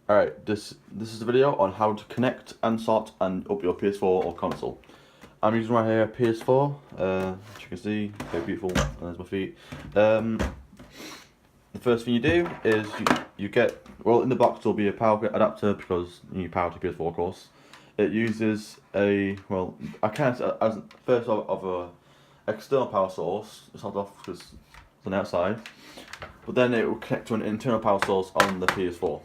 Alright, this is a video on how to connect and sort and up your PS4 or console. I'm using right here PS4, as you can see, very beautiful, and there's my feet. The first thing you do is you get, well, in the box will be a power adapter because you need power to PS4 of course. It uses a, well, I can't, as first of a external power source, it's not off because it's on the outside, but then it will connect to an internal power source on the PS4.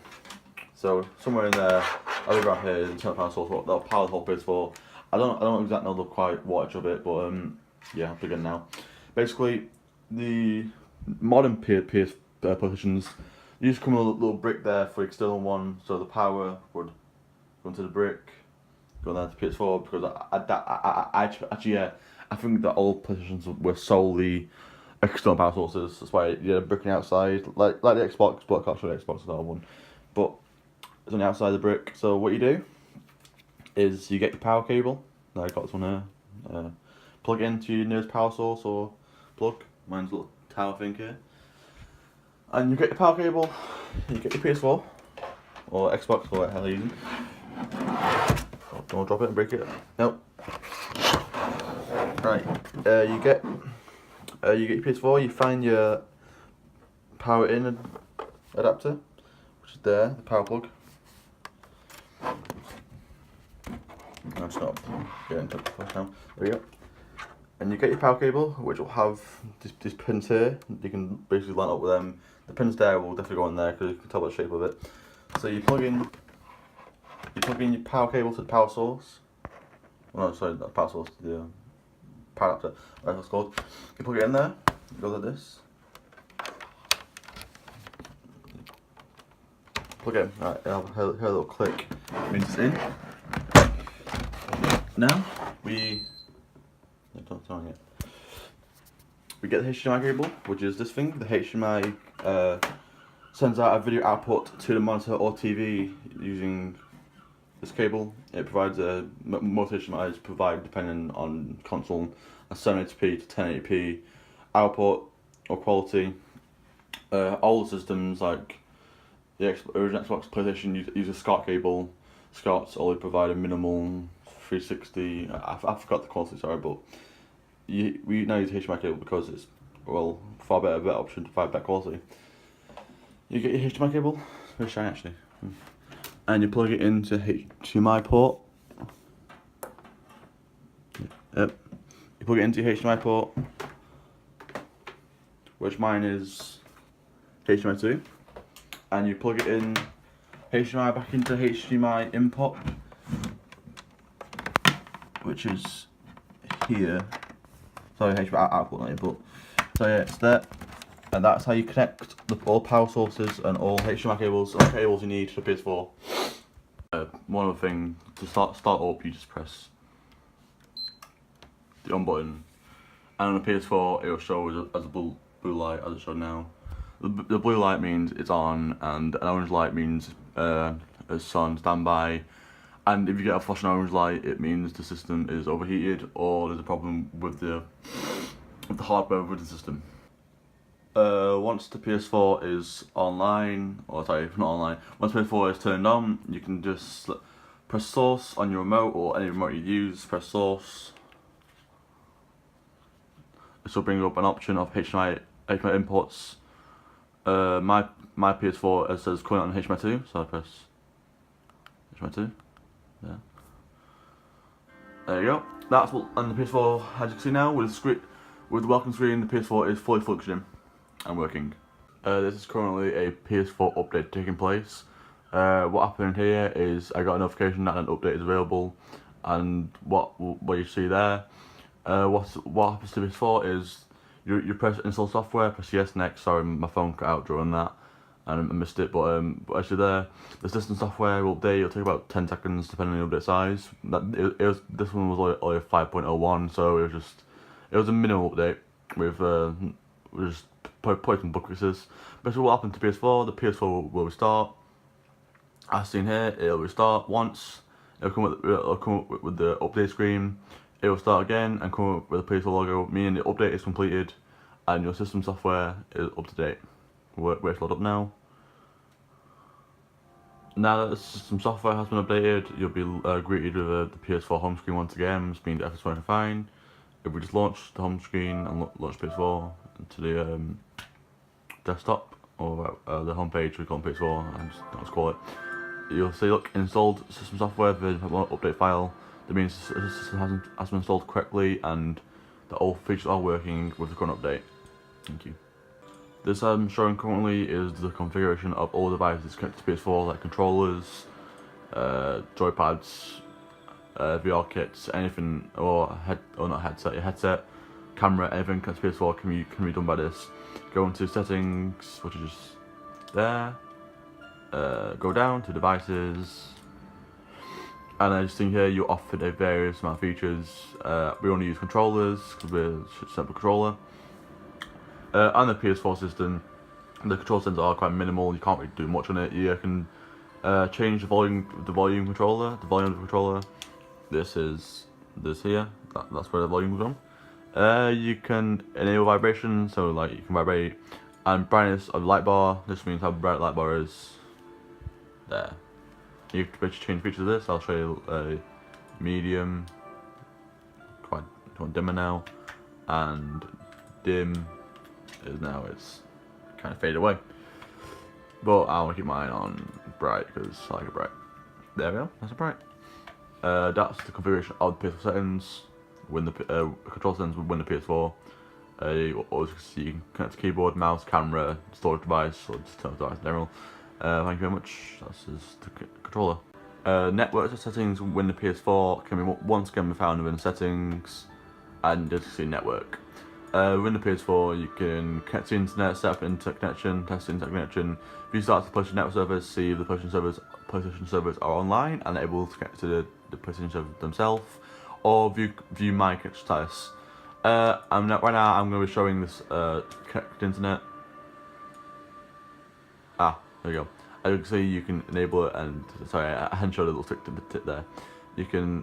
So somewhere in there, I'll be around here, is internal power source that'll power the whole PS4. I don't exactly know the quite wattage of it, but yeah, I'll begin now. Basically, the modern PS partitions, you just come with a little brick there for the external one, so the power would go into the brick, go down to PS4. Because I think that old partitions were solely external power sources. That's why you had a brick on the outside, like the Xbox, but I can't show the Xbox that one. But it's on the outside of the brick. So what you do is you get your power cable. Now I've got this one here. Plug it into your nearest power source or plug. Mine's a little tower thing here. And you get your power cable. You get your PS4 or Xbox, or whatever you're using. Oh, don't drop it and break it. Nope. Right. You get your PS4. You find your power in adapter, which is there, the power plug. No, it's not. Get into the flash now. There you go. And you get your power cable, which will have these pins here. You can basically line up with them. The pins there will definitely go in there because you can tell by the shape of it. So you plug in your power cable to the power source. Oh, no, sorry, not power source, to the power adapter. That's what it's called. You plug it in there. It goes like this. Plug it in. Right, I'll hear a little click. It means it's in. Now we get the HDMI cable, which is this thing. The HDMI sends out a video output to the monitor or TV using this cable. It provides most HDMIs provide, depending on console, a 720p to 1080p output or quality. All the systems like the original Xbox, PlayStation use a SCART cable. SCARTs only provide a minimal 360. I forgot the quality, sorry, but we now use HDMI cable because it's, well, far better option to provide better quality. You get your HDMI cable, it's very shiny actually, and you plug it into HDMI port. Yep. You plug it into your HDMI port, which mine is HDMI 2, and you plug it in HDMI back into HDMI input, which is here. Sorry, HDMI output, not input. So yeah, it's there, and that's how you connect all power sources and all HDMI cables and cables you need for PS4. One other thing, to start up, you just press the on button, and on the PS4 it will show as a blue light, as it showed now. The blue light means it's on, and an orange light means it's on standby. And if you get a flashing orange light, it means the system is overheated or there's a problem with the hardware with the system. Once the PS4 is online, or sorry, not online, once PS4 is turned on, you can just press source on your remote or any remote you use, press source. This will bring up an option of HDMI inputs. My PS4 says currently on HDMI 2, so I press HDMI 2. Yeah. There you go. That's what on the PS4, as you can see now, with the welcome screen, the PS4 is fully functioning and working. This is currently a PS4 update taking place. What happened here is I got a notification that an update is available, and what you see there, what happens to PS4 is you press install software, press yes next. Sorry, my phone cut out during that and I missed it, but actually the system software will update. It'll take about 10 seconds depending on the update size. This one was only 5.01, so it was a minimal update with just probably some bug fixes. Basically, what happened to PS4? The PS4 will restart. As seen here, it'll restart once. It'll come with the update screen. It will start again and come up with a PS4 logo, meaning the update is completed and your system software is up to date. Where's load up now? Now that the system software has been updated, you'll be greeted with the PS4 home screen once again, which means everything's working fine. If we just launch the home screen and launch PS4 to the desktop, or the homepage we call it PS4, and just call it, you'll see, look, installed system software, the update file. That means the system has been installed correctly and that all features are working with the current update. Thank you. This I'm showing currently is the configuration of all devices connected to PS4, like controllers, joypads, VR kits, anything, or not headset, your headset, camera, anything connected to PS4 can be done by this. Go into settings, which is just there. Go down to devices, and as you see here, you're offered a various amount of features. We only use controllers because we're a simple controller. On the PS4 system, the control settings are quite minimal. You can't really do much on it. You can change the volume of the controller. This is this here. That's where the volume comes from. You can enable vibration, so like you can vibrate, and brightness of the light bar. This means how bright the light bar is. There. You can change features of this. I'll show you a medium, quite dimmer now, and dim is now it's kind of faded away. But I want to keep mine on bright because I like it bright. There we go. That's a bright. That's the configuration of the PS4 settings. When the control settings when the PS4. As you can see, you can connect the keyboard, mouse, camera, storage device, or just turn device in general. Thank you very much. That's just the controller. Network settings within the PS4 can be once again be found within settings and just see network. Within the PS4, you can connect to the internet, set up internet connection, test the internet connection. If you start the PlayStation Network servers, see if the PlayStation servers are online and able to connect to the PlayStation servers themselves, or view my connection status. Right now I'm going to be showing this connect to internet. There we go. As you can see, you can enable it, and sorry, I hadn't showed a little tip there. You can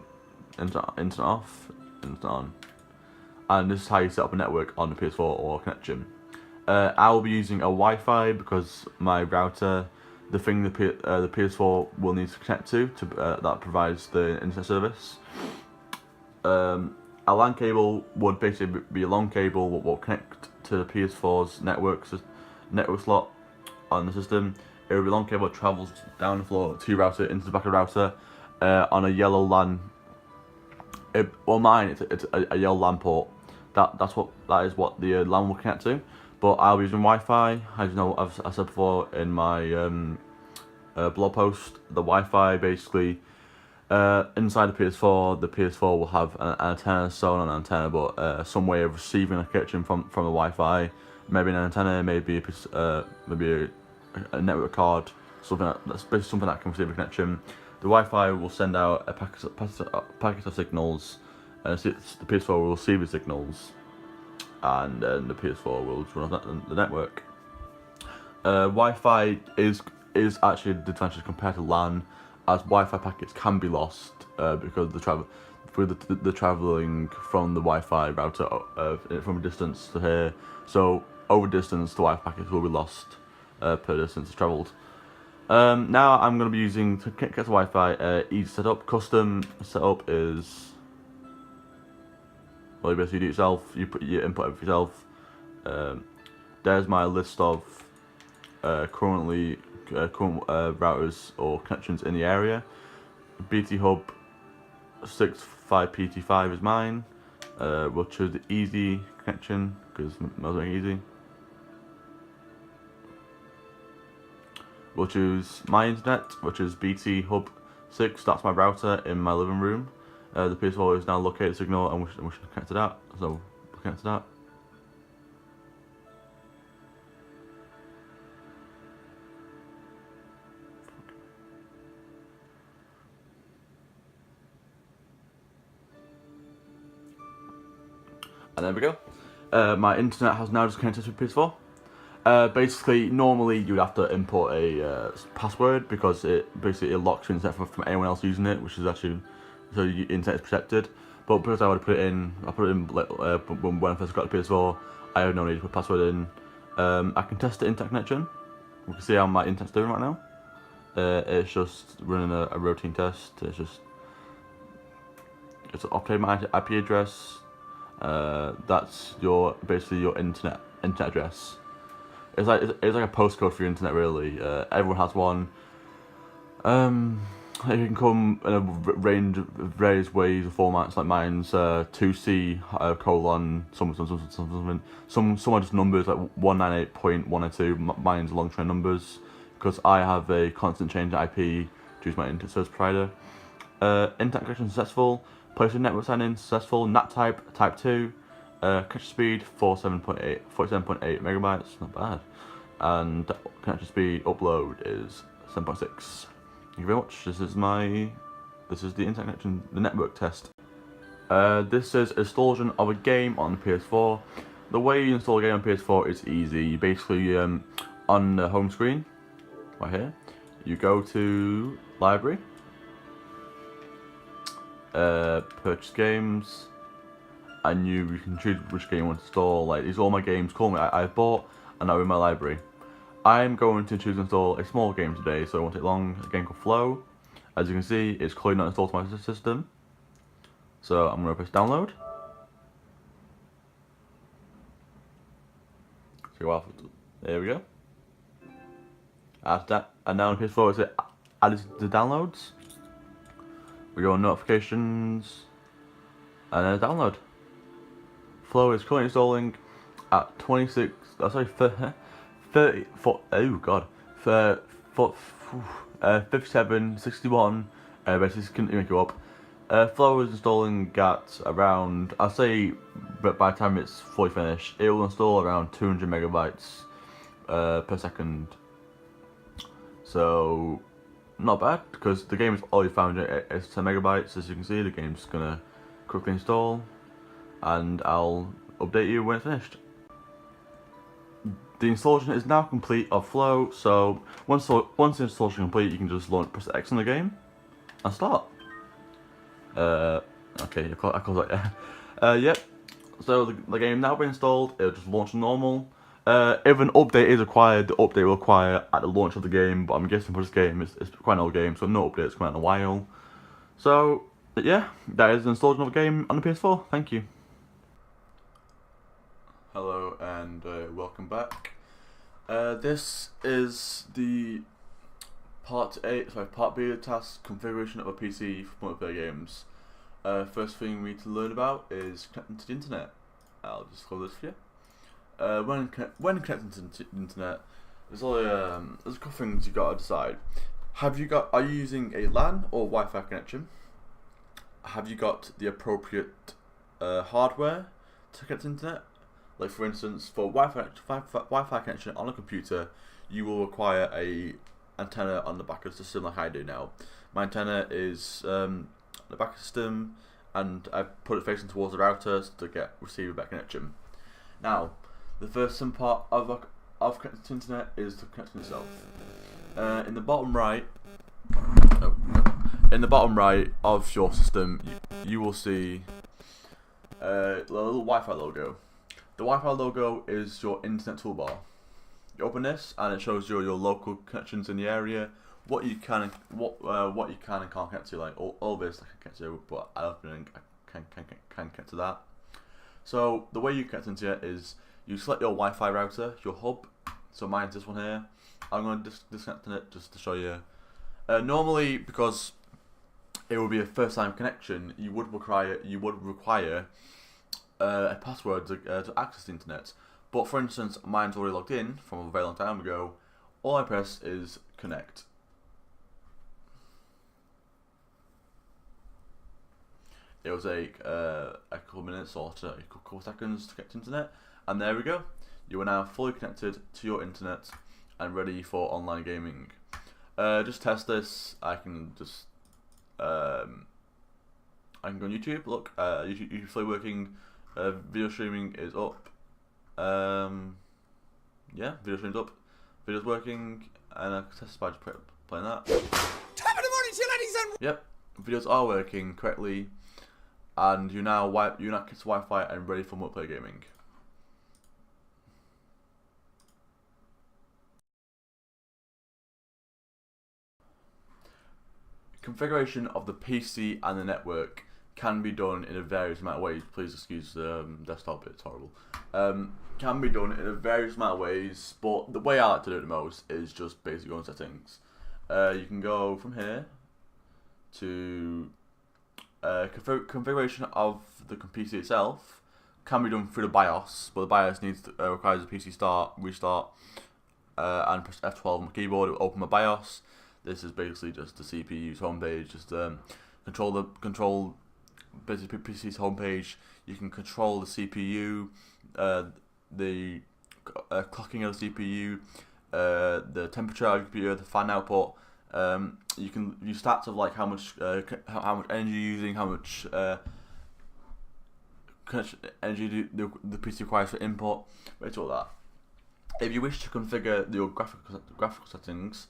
internet off, internet on, and this is how you set up a network on the PS4 or connection. I will be using a Wi-Fi because my router, the thing the PS4 will need to connect to that provides the internet service. A LAN cable would basically be a long cable what will connect to the PS4's network slot on the system. It will be a long cable that travels down the floor to your router into the back of the router on a yellow LAN. Mine it's a yellow LAN port. That is what the LAN will connect to. But I'll be using Wi-Fi. As you know, as I said before in my blog post, the Wi-Fi basically inside the PS4 will have an antenna, so not an antenna, but some way of receiving a connection from the Wi-Fi. Maybe an antenna, maybe a network card, something that's basically something that can receive a connection. The Wi-Fi will send out a packet of signals, and the PS4 will receive the signals, and then the PS4 will run on the network. Wi-Fi is actually a disadvantage compared to LAN, as Wi-Fi packets can be lost because the traveling from the Wi-Fi router from a distance to here. So over distance, the Wi-Fi packets will be lost per distance travelled. Now I'm going to be using to connect to Wi-Fi. Easy setup. Custom setup is, well, you basically do it yourself. You input everything yourself. There's my list of current routers or connections in the area. BT Hub 65PT5 is mine. We'll choose the easy connection because mine's very easy. We'll choose my internet, which is BT Hub 6. That's my router in my living room. The PS4 is now located signal, and we should connect to that. So we'll connect to that. And there we go. My internet has now just connected to PS4. Basically, normally you'd have to input a password because it locks your internet from anyone else using it, which is actually so your internet is protected. But because I would put it in, when I first got the PS4, I had no need to put a password in. I can test the internet connection. We can see how my internet's doing right now. It's just running a routine test. It's obtain my IP address. That's basically your internet address. It's like a postcode for your internet, really. Everyone has one. It can come in a range of various ways or formats. Like mine's 2C colon something. Some are just numbers like 198.192. Mine's long train numbers because I have a constant change IP due to my internet service provider. Internet connection successful. Placing network sign in successful. NAT type 2. Connection speed 47.8 megabytes. Not bad. And connection speed upload is 7.6. Thank you very much. This is the internet connection, the network test. This is installation of a game on PS4. The way you install a game on PS4 is easy. You basically on the home screen, right here, you go to library, purchase games, and you can choose which game you want to install. Like these are all my games currently I've bought and are in my library. I'm going to choose to install a small game today, so it won't take long. A game called Flow. As you can see, it's clearly not installed to my system. So I'm going to press download. There we go. After that, and now on PS4 it's added to downloads. We go on notifications, and then download. Flow is currently installing at 26. Oh, sorry, 30. Oh god, 5761. Basically, couldn't even go up. Flow is installing at around, I'll say, but by the time it's fully finished, it will install around 200 megabytes per second. So, not bad, because the game is already found it's 10 megabytes. As you can see, the game's gonna quickly install, and I'll update you when it's finished. The installation is now complete of Flow, so once the installation is complete, you can just press X on the game and start. Okay, I close that, yeah. Yep, so the game now been installed, it'll just launch normal. If an update is required, the update will require at the launch of the game, but I'm guessing for this game, it's quite an old game, so no updates come out in a while. So, yeah, that is the installation of a game on the PS4, thank you. Hello and welcome back. This is the part B of the task configuration of a PC for multiplayer games. First thing we need to learn about is connecting to the internet. I'll just close this for you. When connecting to the internet, there's a couple things you got to decide. Are you using a LAN or Wi-Fi connection? Have you got the appropriate hardware to connect to the internet? Like for instance, for Wi-Fi connection on a computer, you will require a antenna on the back of the system, like I do now. My antenna is the back of the system, and I put it facing towards the router to receive a better connection. Now, the first part of connecting to the internet is to connect to yourself. In the bottom right, of your system, you will see the little Wi-Fi logo. The Wi-Fi logo is your internet toolbar. You open this and it shows you your local connections in the area, what you can and can't connect to. Like all this I can connect to, but I don't think I can connect to that. So the way you connect into it is you select your Wi-Fi router, your hub. So mine's this one here. I'm going to disconnect it just to show you. Normally, because it would be a first-time connection, you would require a password to access the internet. But for instance, mine's already logged in from a very long time ago. All I press is connect. It will take a couple minutes or a couple seconds to get to internet, and there we go. You are now fully connected to your internet and ready for online gaming. Just test this. I can go on YouTube. Look, YouTube fully working. Video streaming is up. Yeah, video streaming's up. Video's working, and I can test by just playing that. Top of the morning to you, ladies and... Yep, videos are working correctly, and you're now connected to Wi-Fi and ready for multiplayer gaming. configuration of the PC and the network can be done in a various amount of ways. Please excuse the desktop, it's horrible. Can be done in a various amount of ways, but the way I like to do it the most is just basically on settings. You can go from here to configuration of the PC itself. Can be done through the BIOS, but the BIOS requires a PC start, restart, and press F12 on my keyboard to open my BIOS. This is basically just the CPU's homepage, just control basically PC's homepage. You can control the CPU, the clocking of the CPU, the temperature of the computer, the fan output. You can use stats of like how much energy you're using, how much energy the PC requires for input, basically all that. If you wish to configure your graphical settings,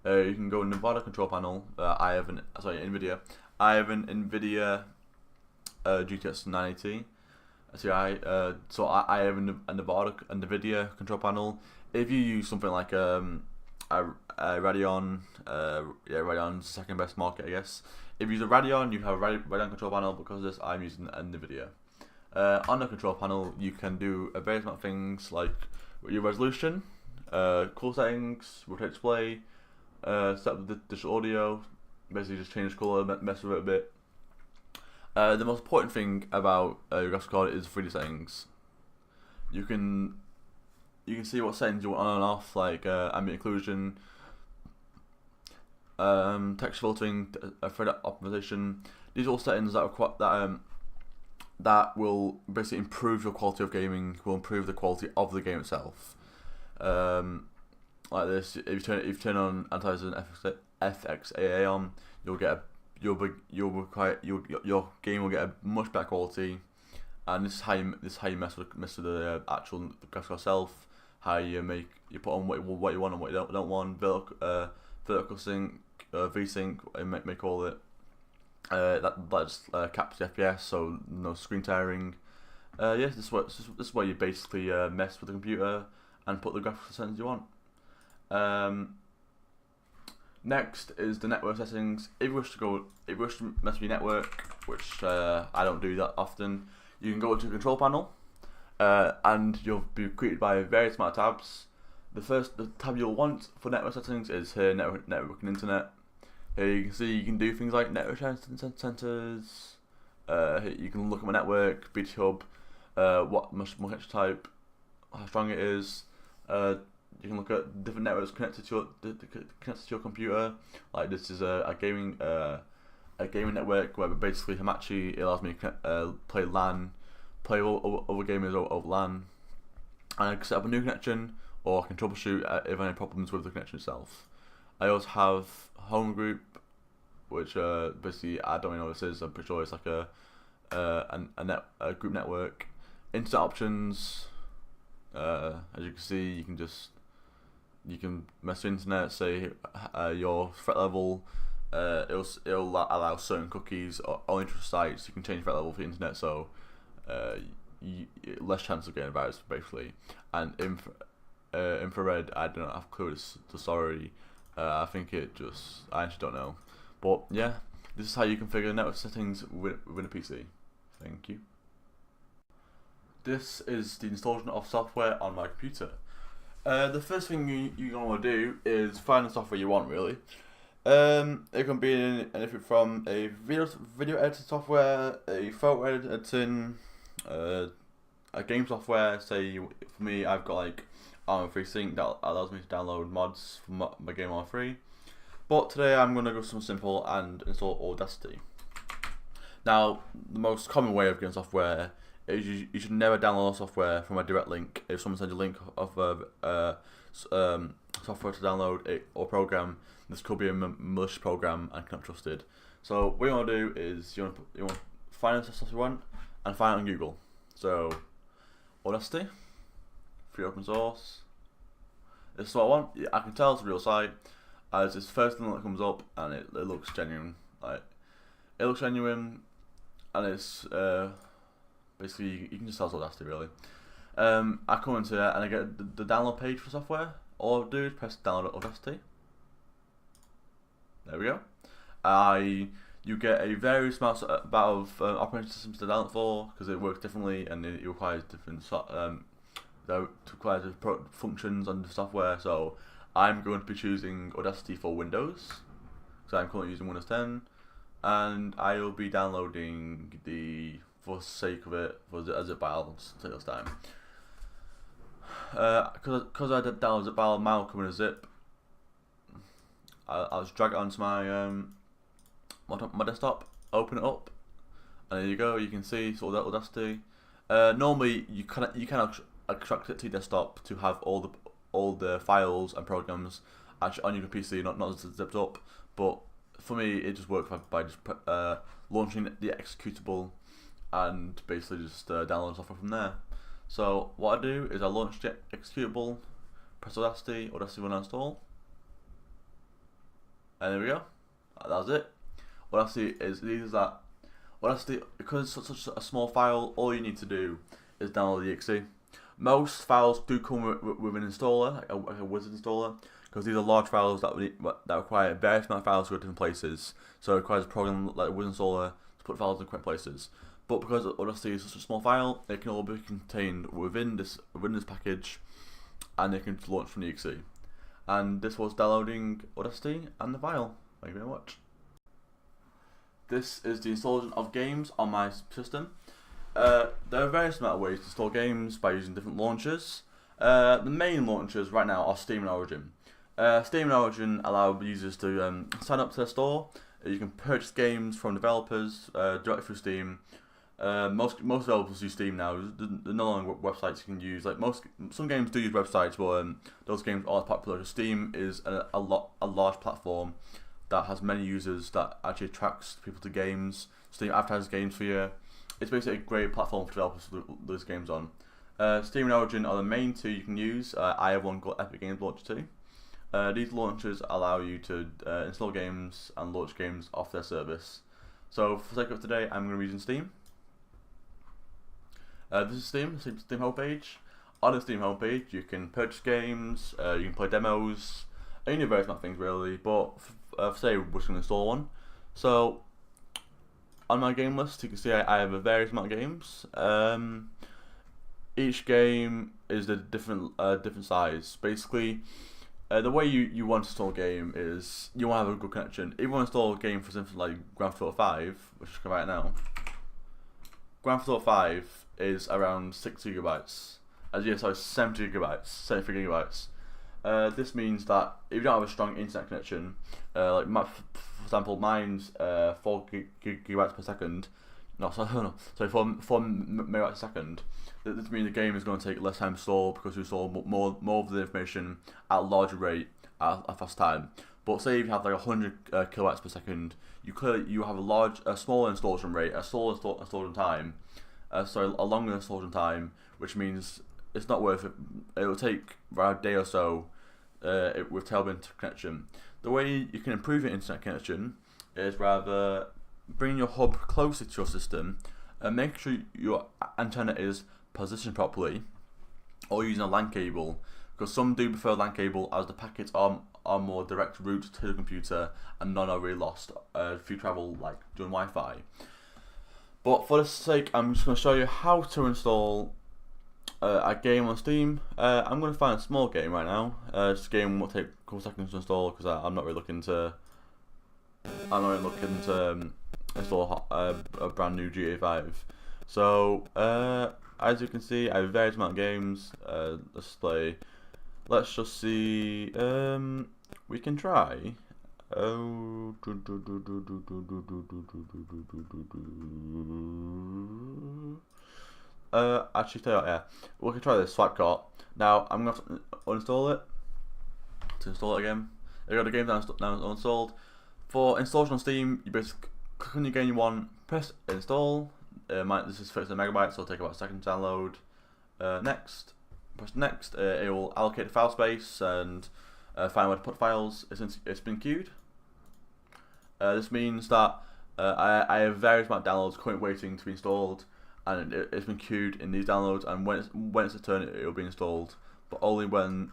you can go in Nevada control panel. I have an NVIDIA GTX 980 Ti. So I have a NVIDIA control panel. If you use something like a Radeon, Radeon's second best market, I guess. If you use a Radeon, you have a Radeon control panel. Because of this, I'm using a NVIDIA. On the control panel, you can do a various amount of things like your resolution, color settings, rotate display, set up the digital audio, basically just change the color, mess with it a bit. The most important thing about your graphics card is 3D settings. You can see what settings you want on and off, like ambient occlusion, text filtering, thread optimization. These are all settings that will basically improve your quality of gaming, will improve the quality of the game itself. Like this, if you turn on anti-aliasing FXAA on, your game will get a much better quality. And this is how you mess with the actual graphics itself. How you put on what you want and what you don't want. Vertical sync, VSync, may call it. That just caps the FPS, so no screen tearing. Yes, this is where you basically mess with the computer and put the graphical settings you want. Next is the network settings. If you wish to mess with your network, which I don't do that often, you can go to the control panel, and you'll be greeted by various amount of tabs. The tab you'll want for network settings is here, network and internet. Here you can see you can do things like network centers. You can look at my network, BT hub, what connection type, how strong it is. You can look at different networks connected to your computer. Like this is a gaming network where basically Hamachi allows me to play LAN, play other gamers over LAN, and I can set up a new connection, or I can troubleshoot if I have any problems with the connection itself. I also have home group, which basically I don't really know what this is. I'm pretty sure it's like a group network. Internet options. As you can see, you can mess with internet. Say your threat level. It'll allow certain cookies or only trust sites. You can change threat level for the internet, so less chance of getting a virus basically. And infrared, I don't have a clue. So sorry. I actually don't know. But yeah, this is how you configure network settings within a PC. Thank you. This is the installation of software on my computer. The first thing you're going to want to do is find the software you want, really. It can be anything from a video editing software, a photo editing, a game software. Say for me, I've got like Arma 3 Sync that allows me to download mods from my game Arma 3. But today I'm going to go something simple and install Audacity. Now, the most common way of getting software is you should never download software from a direct link. If someone sends you a link of software to download or program, this could be a malicious program and cannot be trusted. So what you want to do is you want to find the software you want and find it on Google. So Audacity, free open source. This is what I want. I can tell it's a real site as it's the first thing that comes up, and it looks genuine. Like it looks genuine, and it's basically you can just tell it's Audacity really. I come into it and I get the download page for software. All I do is press download Audacity. There we go. you get a various amount of operating systems to download for, because it works differently and it requires different functions on the software. So I'm going to be choosing Audacity for Windows, because I'm currently using Windows 10, and I will be downloading for sake of it, as a zip file, to take this time. Because I did download zip file, mine will come in a zip. I'll just drag it onto my desktop, open it up, and there you go. You can see sort of that Audacity. Normally you can extract it to your desktop to have all the files and programs actually on your PC, not zipped up. But for me, it just works by just launching the executable and basically just download software from there. So what I do is I launch the executable, press Audacity will now install, and there we go. That's it. Audacity is easy as that. Audacity, because it's such a small file, all you need to do is download the exe. Most files do come with an installer, like a wizard installer, because these are large files that require various amount of files to go to different places. So it requires a program like a wizard installer to put files in correct places. But because Audacity is such a small file, it can all be contained within this package, and it can launch from the exe. And this was downloading Audacity and the file. Thank you very much. This is the installation of games on my system. There are various amount of ways to install games by using different launchers. The main launchers right now are Steam and Origin. Steam and Origin allow users to sign up to their store. You can purchase games from developers directly through Steam. Most developers use Steam now. There's no longer websites you can use. Like some games do use websites, but those games aren't popular. Steam is a large platform that has many users that actually attracts people to games. Steam advertises games for you. It's basically a great platform for developers to release games on. Steam and Origin are the main two you can use. I have one called Epic Games Launcher 2. These launchers allow you to install games and launch games off their service. So for the sake of today, I'm going to be using Steam. This is Steam homepage. On the Steam homepage, you can purchase games, you can play demos, and you can do various amount of things really, but for today we're just going to install one. So on my game list, you can see I have a various amount of games. Each game is a different size. Basically, the way you want to install a game is you want to have a good connection. If you want to install a game, for something like Grand Theft Auto 5, which is right now, Grand Theft Auto 5 is around 60 gigabytes. 70 gigabytes, 73 gigabytes. This means that if you don't have a strong internet connection, for example, mine's 4 gigabytes per second. No, sorry, 4 megabytes a second. This means the game is going to take less time to install because you install more of the information at a larger rate at a fast time. But say if you have like 100 kilobytes per second, you have a smaller installation rate, a longer installation time, which means it's not worth it. It will take around a day or so with terrible internet connection. The way you can improve your internet connection is rather bring your hub closer to your system and make sure your antenna is positioned properly, or using a LAN cable, because some do prefer LAN cable as the packets are more direct route to the computer and none are really lost if you travel like doing Wi-Fi. But for the sake, I'm just going to show you how to install a game on Steam. I'm going to find a small game right now. This game will take a couple seconds to install because I'm not really looking to install a brand new GTA 5. So as you can see, I have various amount of games. Let's just see. We can try. Actually, tell you what, yeah, we can try this swipe cart. Now I'm going to uninstall it to install it again. There you go, the game now installed. For installation on Steam, you basically click on your game you want, press install. This is 30 megabytes, so it'll take about a second to download. Next, press next. It will allocate the file space and find where to put files. It's been queued. This means that I have various amount of downloads currently waiting to be installed, and it's been queued in these downloads. And when it's a turn, it will be installed, but only when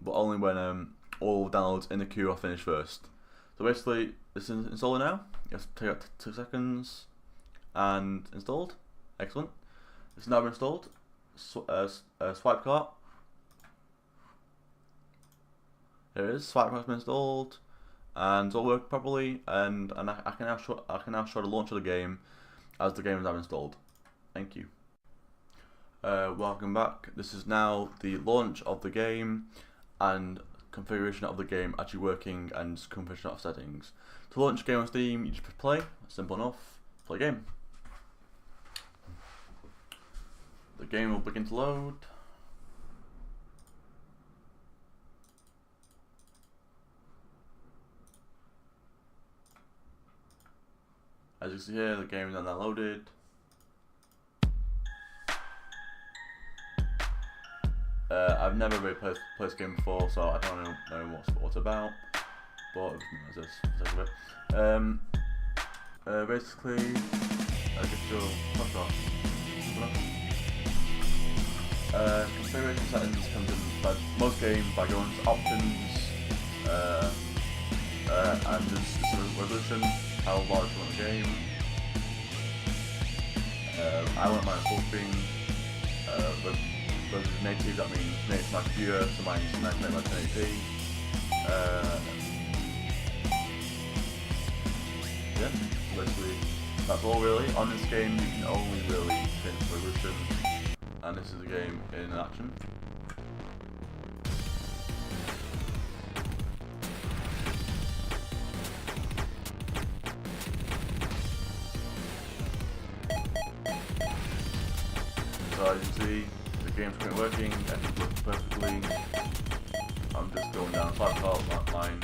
all downloads in the queue are finished first. So basically, this is installing now. Just take out 2 seconds, and installed. Excellent. It's now been installed. Swipe cart. Here it is. Swipe cart's been installed, and it's all working properly. And I can now show the launch of the game as the game is now installed. Thank you. Welcome back. This is now the launch of the game and configuration of the game actually working and configuration of settings. To launch a game on Steam, you just press play. Simple enough. Play game. The game will begin to load. As you see here, the game is now loaded. I've never really played this game before, so I don't know what it's about. But as this, let's take a bit. Basically, I get your configuration settings comes in by most games by going to options, and just resolution, how large you want the game. I want mine full screen. But native, that means native to my computer, so mine is 920 by 1080p. Yeah, basically that's all really. On this game you can only really change the resolution, and this is a game in action. So as you can see, the game's currently working, everything works perfectly. I'm just going down swipe cart, that line.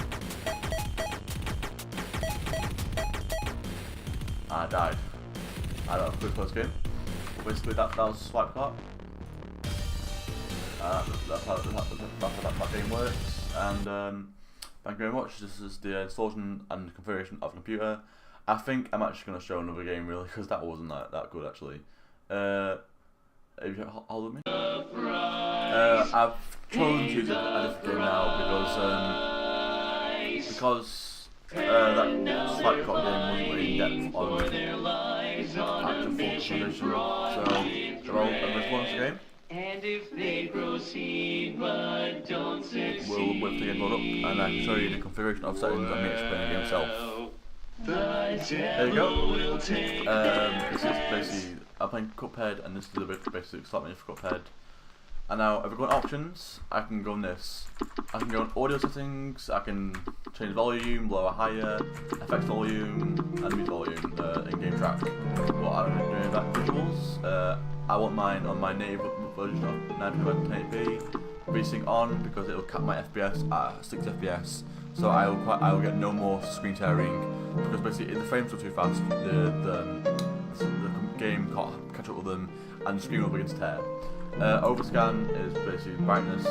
I died. I don't have a quick first game. Basically that was swipe cart. That's how that game works. And thank you very much. This is the installation and configuration of the computer. I think I'm actually going to show another game really, because that wasn't that good actually. If you hold with me. I've chosen to use a different game now because that swipe cart game wasn't really in depth on actual full configuration. So I'll respond to the game. And if they proceed, but don't succeed, we'll wait for the game load up, and I can show you the configuration of settings and me explain the game itself. There you go. This is basically, I'm playing Cuphead, and this is the basic start menu for Cuphead. And now, if I go on options, I can go on this. I can go on audio settings, I can change volume, lower, higher, effects volume, and mute volume, in-game track. What I'm doing about visuals, I want mine on my native version of 920 by 1080p, VSync on because it will cap my FPS at 6 FPS. So I will get no more screen tearing because basically if the frames go too fast, the game can't catch up with them, and the screen will begin to tear. Overscan is basically brightness,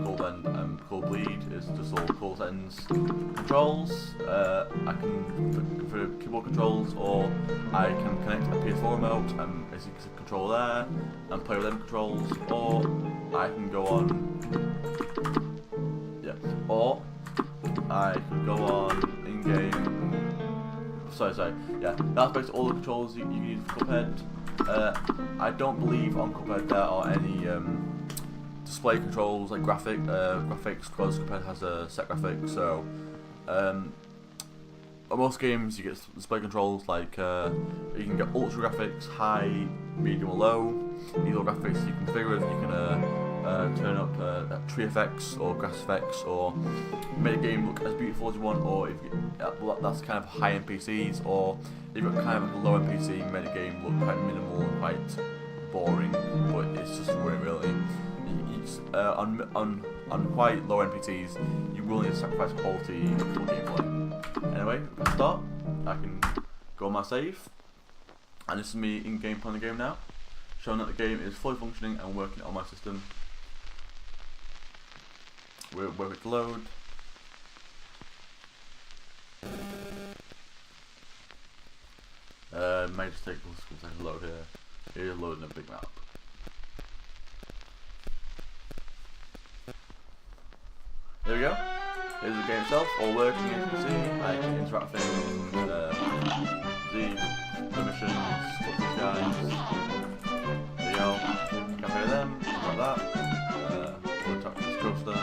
cold end, and cold bleed is just all cold settings. Controls, I can for keyboard controls, or I can connect a PS4 remote and basically control there and play with them controls, or I can go on, or I can go on in-game. Sorry. Yeah, that's basically all the controls you need for Cuphead. I don't believe on Cuphead there are any display controls like graphics because Cuphead has a set graphics. So on most games you get display controls like you can get ultra graphics, high, medium or low. These are graphics you can configure if you can turn up tree effects or grass effects, or make a game look as beautiful as you want, or if that's kind of high-end PCs, or if you've got kind of like a low-end PC, make a game look quite minimal and quite boring, but it's just running really. On quite low-end PCs, you will need to sacrifice quality for gameplay. Anyway, press start. I can go on my save, and this is me in-game playing the game now, showing that the game is fully functioning and working on my system. We're waiting to load. May just take a second to load here. Here's loading a big map. There we go. Here's the game itself, all working as you can see, like interacting, the permissions, talk to these guys, there you go, compare them, like that, we'll talk to this coaster,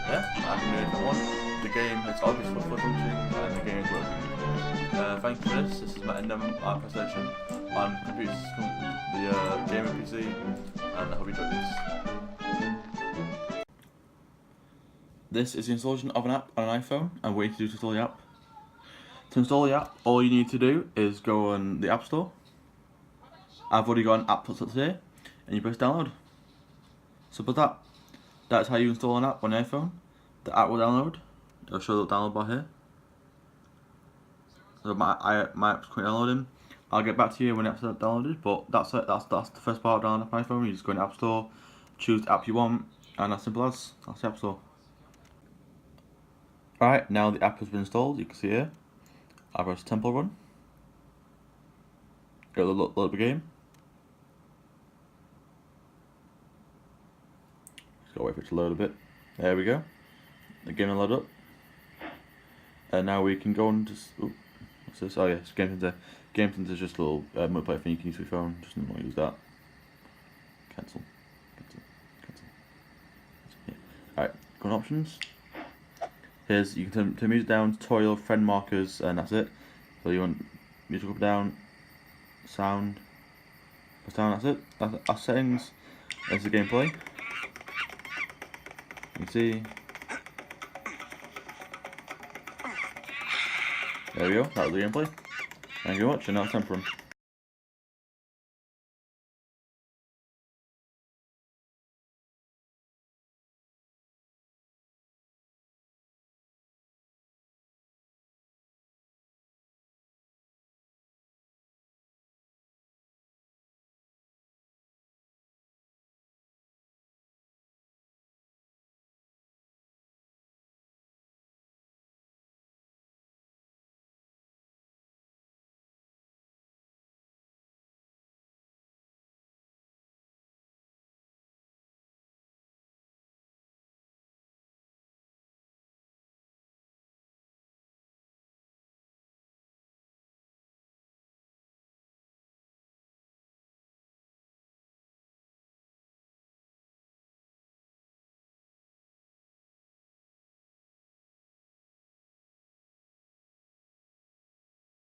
yeah, I can do anything I want. The game, it's obviously fully functioning and the game is working. Thank you for this is my end of my presentation on computers, the gaming PC, and I hope you enjoyed this. This is the installation of an app on an iPhone and what you need to do to install the app. To install the app, all you need to do is go on the App Store. I've already got an app set today, and you press download. Simple as that. That's how you install an app on an iPhone. The app will download. It'll show the download bar here. So my app's currently downloading. I'll get back to you when the app's downloaded, but that's it. That's the first part of downloading an iPhone. You just go in the App Store, choose the app you want, and as simple as that's the App Store. Alright, now the app has been installed, you can see here. I press Temple Run. It'll load the game. Just gotta wait for it to load a bit. There we go. The game will load up. And now we can go on to. What's this? Oh yeah, it's Game Center. Game Center is just a little multiplayer thing you can use with your phone. Just don't want to use that. Cancel. Yeah. Alright, go on options. Here's, you can turn music down, tutorial, friend markers, and that's it. So you want music up, down, sound, press down, that's it. That's settings. There's the gameplay. You can see. There we go, that was the gameplay. Thank you very much, and now it's time for them.